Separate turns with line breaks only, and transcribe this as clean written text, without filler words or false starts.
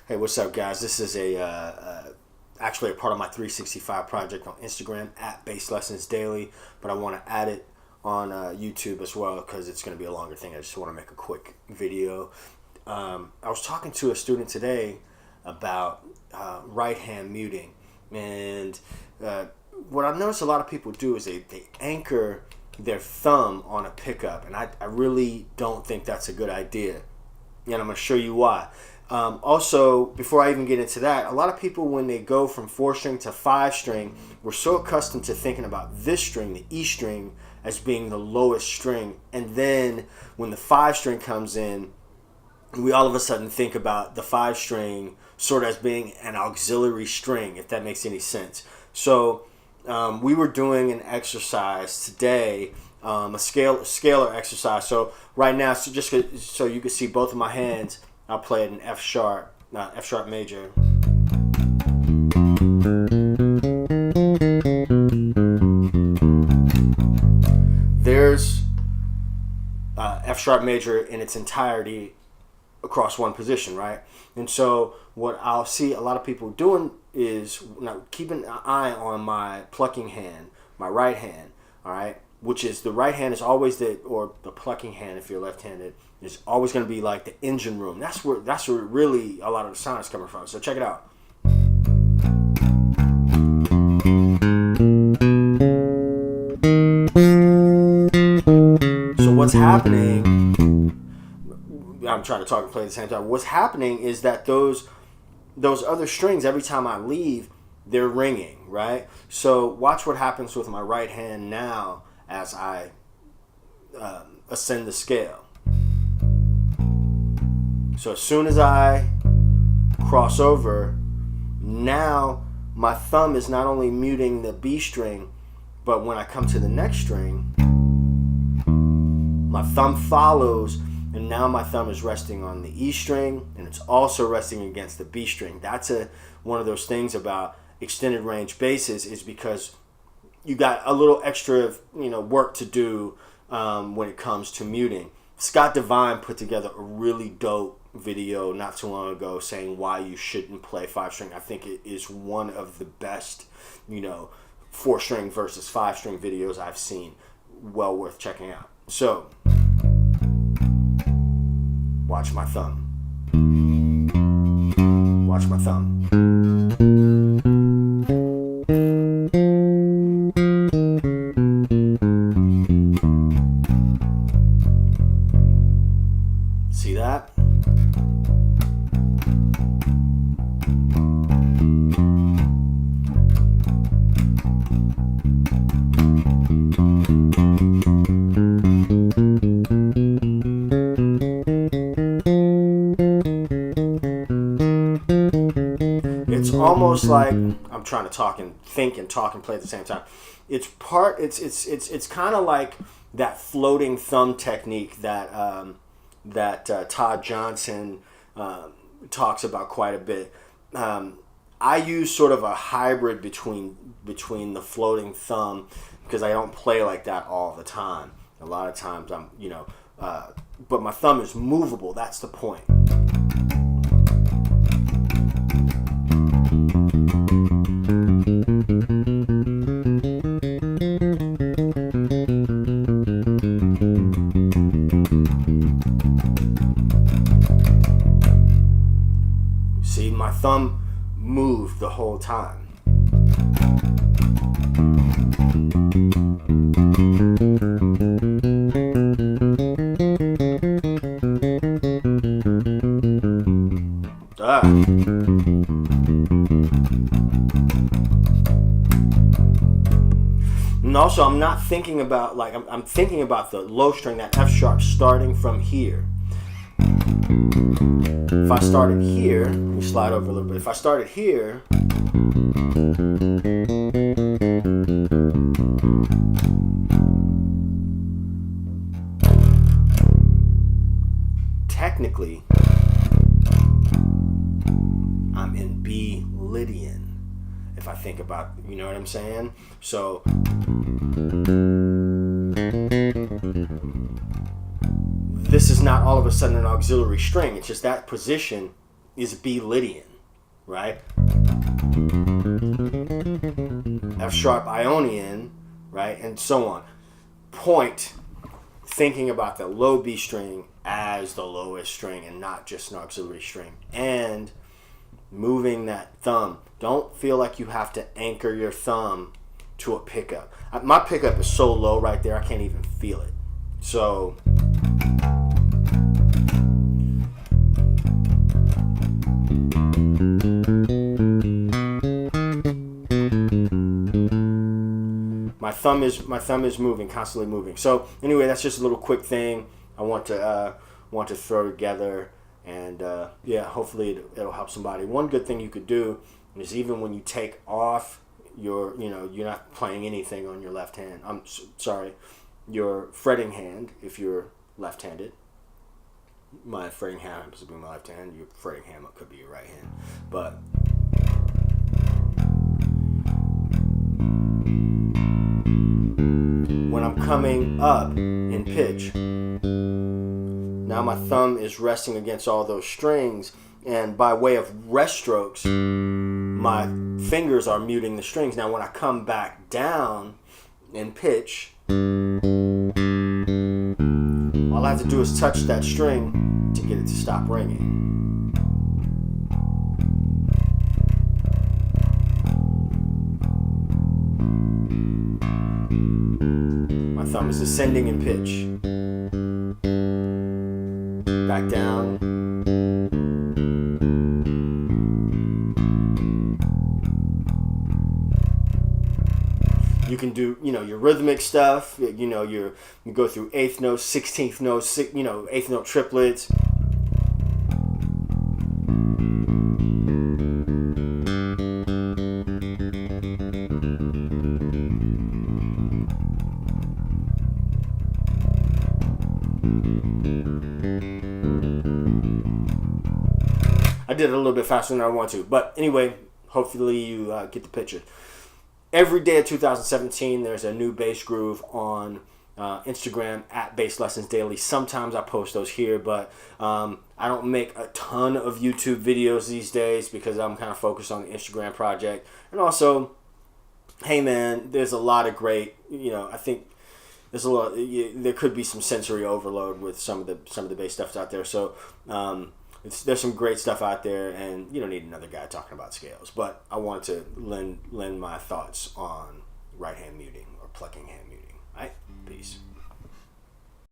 Hey, what's up, guys? This is actually a part of my 365 project on Instagram at Bass Lessons Daily, but I want to add it on YouTube as well because it's going to be a longer thing. I just want to make a quick video. I was talking to a student today about right hand muting, and what I've noticed a lot of people do is they anchor their thumb on a pickup, and I really don't think that's a good idea, and I'm going to show you why. Also, before I even get into that, a lot of people, when they go from 4-string to 5-string, we're so accustomed to thinking about this string, the E string, as being the lowest string. And then when the 5-string comes in, we all of a sudden think about the 5-string sort of as being an auxiliary string, if that makes any sense. So we were doing an exercise today, a scalar exercise. So right now, so just so you can see both of my hands, I'll play it in F sharp major. There's F sharp major in its entirety across one position, right? And so what I'll see a lot of people doing is now keeping an eye on my plucking hand, my right hand, all right? Which is the right hand is always or the plucking hand if you're left-handed is always going to be like the engine room. That's where really a lot of the sound is coming from. So check it out. So what's happening? I'm trying to talk and play at the same time. What's happening is that those other strings, every time I leave, they're ringing, right? So watch what happens with my right hand now as I ascend the scale. So as soon as I cross over, now my thumb is not only muting the B string, but when I come to the next string, my thumb follows, and now my thumb is resting on the E string, and it's also resting against the B string. That's one of those things about extended range basses, is because you got a little extra, work to do when it comes to muting. Scott Devine put together a really dope video not too long ago saying why you shouldn't play 5-string. I think it is one of the best, 4-string versus 5-string videos I've seen. Well worth checking out. So, watch my thumb. Watch my thumb. See that? It's almost like I'm trying to talk and think and talk and play at the same time. It's kind of like that floating thumb technique that Todd Johnson talks about quite a bit. I use sort of a hybrid between the floating thumb because I don't play like that all the time. A lot of times I'm, but my thumb is movable. That's the point. See, my thumb moved the whole time. And also, I'm not thinking about, I'm thinking about the low string, that F sharp, starting from here. If I started here, let me slide over a little bit. If I started here, technically, I'm in B Lydian. If I think about, you know what I'm saying? So this is not all of a sudden an auxiliary string. It's just that position is B Lydian, right? F sharp Ionian, right? And so on. Point, thinking about the low B string as the lowest string and not just an auxiliary string. And moving that thumb. Don't feel like you have to anchor your thumb to a pickup. My pickup is so low right there, I can't even feel it. So my thumb is moving, constantly moving. So anyway, that's just a little quick thing I want to throw together, and yeah, hopefully it'll help somebody. One good thing you could do is, even when you take off you're not playing anything on your left hand. Sorry, your fretting hand if you're left-handed. My fretting hand happens to be my left hand. Your fretting hand could be your right hand. But when I'm coming up in pitch, now my thumb is resting against all those strings, and by way of rest strokes, my fingers are muting the strings. Now when I come back down in pitch, all I have to do is touch that string to get it to stop ringing. My thumb is ascending in pitch. Back down. You can do, your rhythmic stuff. You go through eighth notes, 16th notes, eighth note triplets. I did it a little bit faster than I want to, but anyway, hopefully you get the picture. Every day of 2017, there's a new bass groove on Instagram at Bass Lessons Daily. Sometimes I post those here, but I don't make a ton of YouTube videos these days because I'm kind of focused on the Instagram project. And also, hey man, there's a lot of great, I think there's a lot. There could be some sensory overload with some of the bass stuff out there. So there's some great stuff out there, and you don't need another guy talking about scales. But I wanted to lend my thoughts on right hand muting or plucking hand muting. All right, peace.